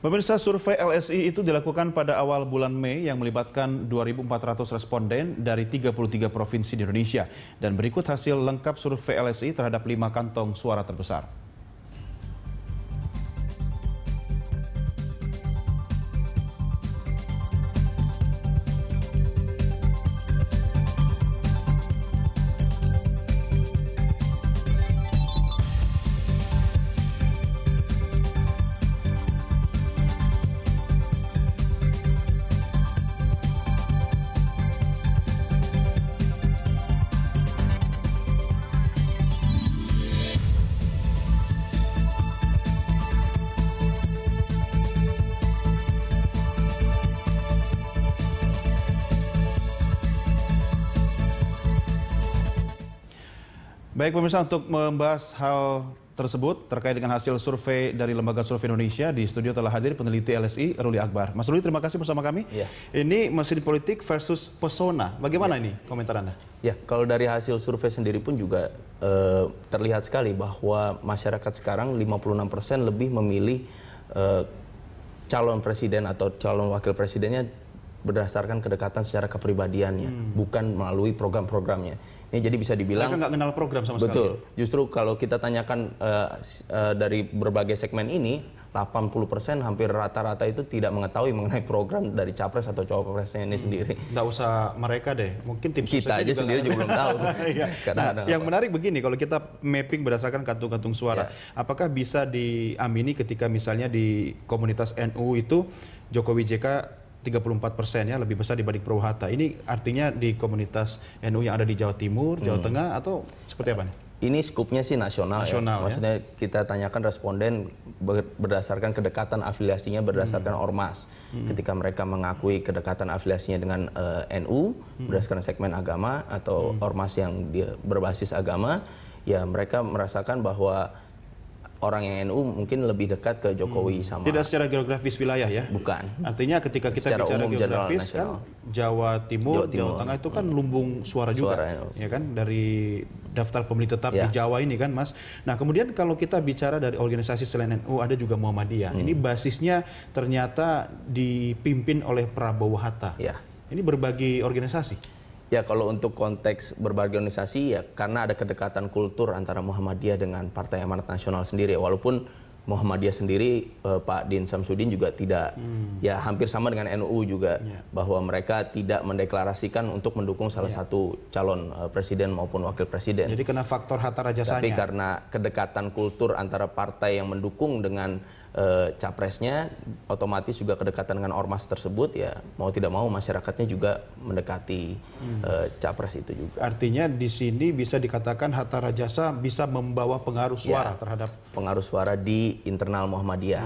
Pemirsa, survei LSI itu dilakukan pada awal bulan Mei yang melibatkan 2.400 responden dari 33 provinsi di Indonesia. Dan berikut hasil lengkap survei LSI terhadap 5 kantong suara terbesar. Baik pemirsa, untuk membahas hal tersebut terkait dengan hasil survei dari Lembaga Survei Indonesia, di studio telah hadir peneliti LSI Ruli Akbar. Mas Ruli, terima kasih bersama kami. Ya. Ini mesin politik versus pesona. Bagaimana ini komentar Anda? Ya, kalau dari hasil survei sendiri pun juga terlihat sekali bahwa masyarakat sekarang 56% lebih memilih calon presiden atau calon wakil presidennya berdasarkan kedekatan secara kepribadiannya, bukan melalui program-programnya. Ini jadi bisa dibilang mereka nggak kenal program sama sekali. Betul. Justru kalau kita tanyakan dari berbagai segmen ini, 80% hampir rata-rata itu tidak mengetahui mengenai program dari capres atau cawapresnya ini sendiri. Nggak usah mereka deh, mungkin tim kita aja sendiri juga belum tahu. Nah, yang menarik begini, kalau kita mapping berdasarkan kantung-kantung suara, apakah bisa diamini ketika misalnya di komunitas NU itu Jokowi JK 34% ya, lebih besar dibanding Prabowo Hatta. Ini artinya di komunitas NU yang ada di Jawa Timur, Jawa Tengah, atau seperti apa nih? Ini skupnya sih nasional ya. Maksudnya kita tanyakan responden berdasarkan kedekatan afiliasinya berdasarkan ormas. Ketika mereka mengakui kedekatan afiliasinya dengan NU berdasarkan segmen agama atau ormas yang berbasis agama, ya mereka merasakan bahwa orang yang NU mungkin lebih dekat ke Jokowi sama. Tidak secara geografis wilayah ya? Bukan. Artinya ketika kita secara bicara umum, geografis kan Jawa Timur, Jawa Tengah itu kan lumbung suara juga, ya kan, dari daftar pemilih tetap di Jawa ini kan, Mas. Nah, kemudian kalau kita bicara dari organisasi selain NU, ada juga Muhammadiyah. Ini basisnya ternyata dipimpin oleh Prabowo Hatta. Ya. Ini berbagi organisasi. Ya, kalau untuk konteks berbagai organisasi, ya karena ada kedekatan kultur antara Muhammadiyah dengan Partai Amanat Nasional sendiri. Walaupun Muhammadiyah sendiri, Pak Din Samsudin juga tidak, ya hampir sama dengan NU juga, bahwa mereka tidak mendeklarasikan untuk mendukung salah satu calon presiden maupun wakil presiden. Jadi kena faktor hatta rajasanya. Tapi karena kedekatan kultur antara partai yang mendukung dengan capresnya, otomatis juga kedekatan dengan ormas tersebut, ya mau tidak mau masyarakatnya juga mendekati capres itu juga. Artinya di sini bisa dikatakan hatta rajasa bisa membawa pengaruh suara terhadap pengaruh suara di internal Muhammadiyah.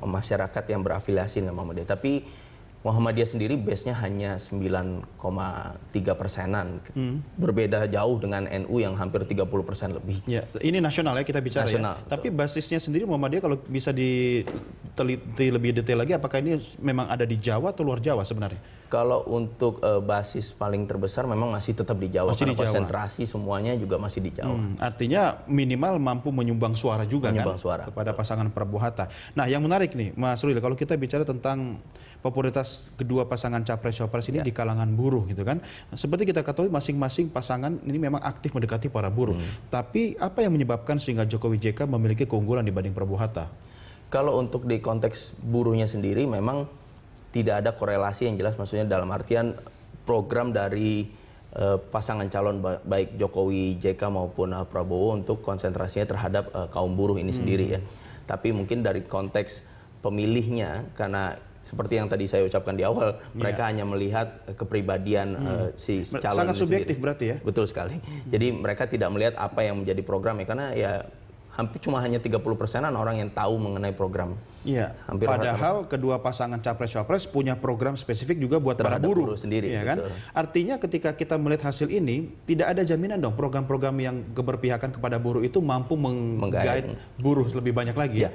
Masyarakat yang berafiliasi dengan Muhammadiyah. Tapi Muhammadiyah sendiri base-nya hanya 9,3%-an. Berbeda jauh dengan NU yang hampir 30% lebih. Ya, ini nasional ya kita bicara nasional, ya. Tapi basisnya sendiri Muhammadiyah kalau bisa diteliti lebih detail lagi, apakah ini memang ada di Jawa atau luar Jawa sebenarnya? Kalau untuk basis paling terbesar memang masih tetap di Jawa. Karena konsentrasi semuanya juga masih di Jawa. Artinya minimal mampu menyumbang suara juga kepada pasangan Prabowo Hatta. Nah, yang menarik nih Mas Ruli, kalau kita bicara tentang popularitas kedua pasangan capres-cawapres ini di kalangan buruh gitu kan. Seperti kita ketahui masing-masing pasangan ini memang aktif mendekati para buruh. Tapi apa yang menyebabkan sehingga Jokowi JK memiliki keunggulan dibanding Prabowo Hatta? Kalau untuk di konteks buruhnya sendiri memang tidak ada korelasi yang jelas, maksudnya dalam artian program dari pasangan calon baik Jokowi JK maupun Prabowo untuk konsentrasinya terhadap kaum buruh ini sendiri ya. Tapi mungkin dari konteks pemilihnya, karena seperti yang tadi saya ucapkan di awal, mereka hanya melihat kepribadian si calon. Sangat subjektif berarti ya? Betul sekali. Jadi mereka tidak melihat apa yang menjadi programnya, karena ya hampir cuma hanya 30%-an orang yang tahu mengenai program. Iya. Padahal kedua pasangan capres-cawapres punya program spesifik juga buat para buruh sendiri, ya kan? Artinya ketika kita melihat hasil ini, tidak ada jaminan dong program-program yang keberpihakan kepada buruh itu mampu menggait buruh lebih banyak lagi.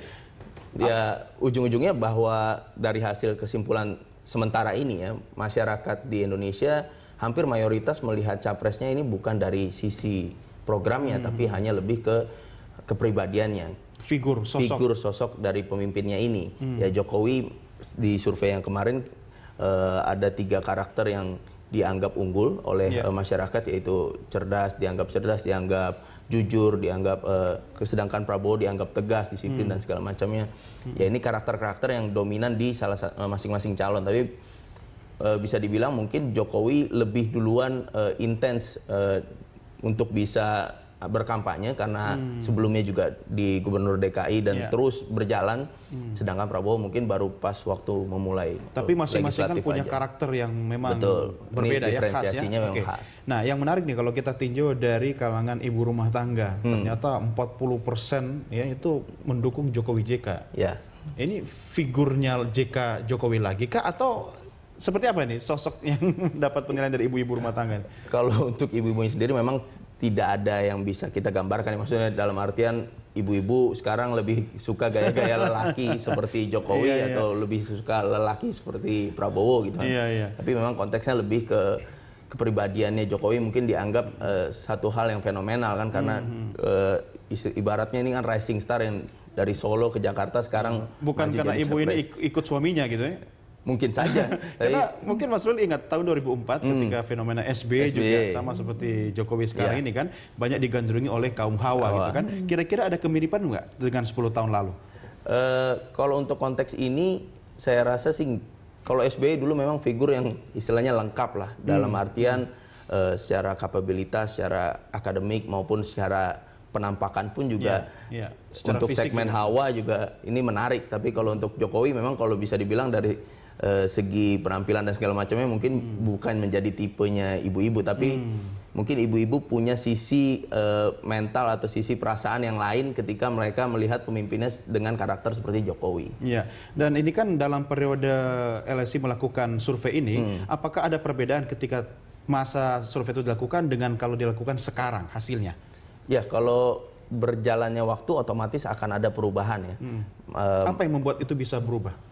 Ya, ujung-ujungnya bahwa dari hasil kesimpulan sementara ini ya, masyarakat di Indonesia hampir mayoritas melihat capresnya ini bukan dari sisi programnya, tapi hanya lebih ke kepribadiannya. figur sosok dari pemimpinnya ini. Ya Jokowi di survei yang kemarin ada 3 karakter yang dianggap unggul oleh masyarakat, yaitu dianggap jujur, dianggap sedangkan Prabowo dianggap tegas, disiplin dan segala macamnya. Ya ini karakter-karakter yang dominan di masing-masing calon. Tapi bisa dibilang mungkin Jokowi lebih duluan intens untuk bisa berkampanye karena sebelumnya juga di Gubernur DKI dan terus berjalan, sedangkan Prabowo mungkin baru pas waktu memulai. Tapi masing-masing kan punya karakter yang memang berbeda ya, khas ya. Memang khas. Nah, yang menarik nih kalau kita tinjau dari kalangan ibu rumah tangga, ternyata 40% ya itu mendukung Jokowi JK. Ya. Ini figurnya JK Jokowi lagi kah atau seperti apa ini sosok yang dapat penilaian dari ibu-ibu rumah tangga? Kalau untuk ibu-ibunya sendiri memang tidak ada yang bisa kita gambarkan. Maksudnya dalam artian ibu-ibu sekarang lebih suka gaya-gaya lelaki seperti Jokowi atau lebih suka lelaki seperti Prabowo gitu kan. Tapi memang konteksnya lebih ke kepribadiannya Jokowi mungkin dianggap satu hal yang fenomenal kan, karena ibaratnya ini kan rising star yang dari Solo ke Jakarta sekarang. Bukan karena ibu ini ikut suaminya gitu ya? Mungkin saja. Karena mungkin Mas Ruli ingat tahun 2004 ketika fenomena SBY juga sama seperti Jokowi sekarang ini kan banyak digandrungi oleh kaum hawa gitu kan. Kira-kira ada kemiripan nggak dengan 10 tahun lalu? Kalau untuk konteks ini saya rasa sih kalau SBY dulu memang figur yang istilahnya lengkap lah dalam artian secara kapabilitas, secara akademik maupun secara penampakan pun juga untuk segmen hawa juga ini menarik. Tapi kalau untuk Jokowi memang kalau bisa dibilang dari segi penampilan dan segala macamnya mungkin bukan menjadi tipenya ibu-ibu, tapi mungkin ibu-ibu punya sisi mental atau sisi perasaan yang lain ketika mereka melihat pemimpinnya dengan karakter seperti Jokowi. Iya, dan ini kan dalam periode LSI melakukan survei ini, apakah ada perbedaan ketika masa survei itu dilakukan dengan kalau dilakukan sekarang hasilnya? Ya, kalau berjalannya waktu otomatis akan ada perubahan ya. Apa yang membuat itu bisa berubah?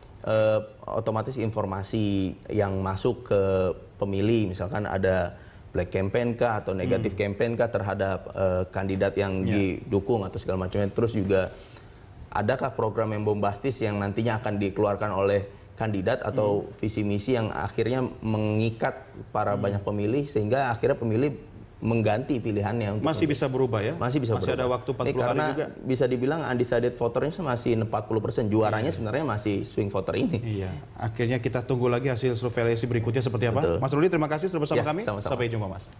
Otomatis informasi yang masuk ke pemilih, misalkan ada black campaign kah atau negatif campaign kah terhadap kandidat yang didukung atau segala macamnya. Terus juga adakah program yang bombastis yang nantinya akan dikeluarkan oleh kandidat atau visi misi yang akhirnya mengikat para banyak pemilih sehingga akhirnya pemilih mengganti pilihannya. Masih bisa berubah ya? Masih bisa berubah. Masih ada waktu 40 hari juga? Bisa dibilang undecided voternya masih 40%. Juaranya sebenarnya masih swing voter ini. Iya. Akhirnya kita tunggu lagi hasil survei LSI berikutnya seperti apa. Betul. Mas Ruli, terima kasih sudah bersama kami. Sama-sama. Sampai jumpa Mas.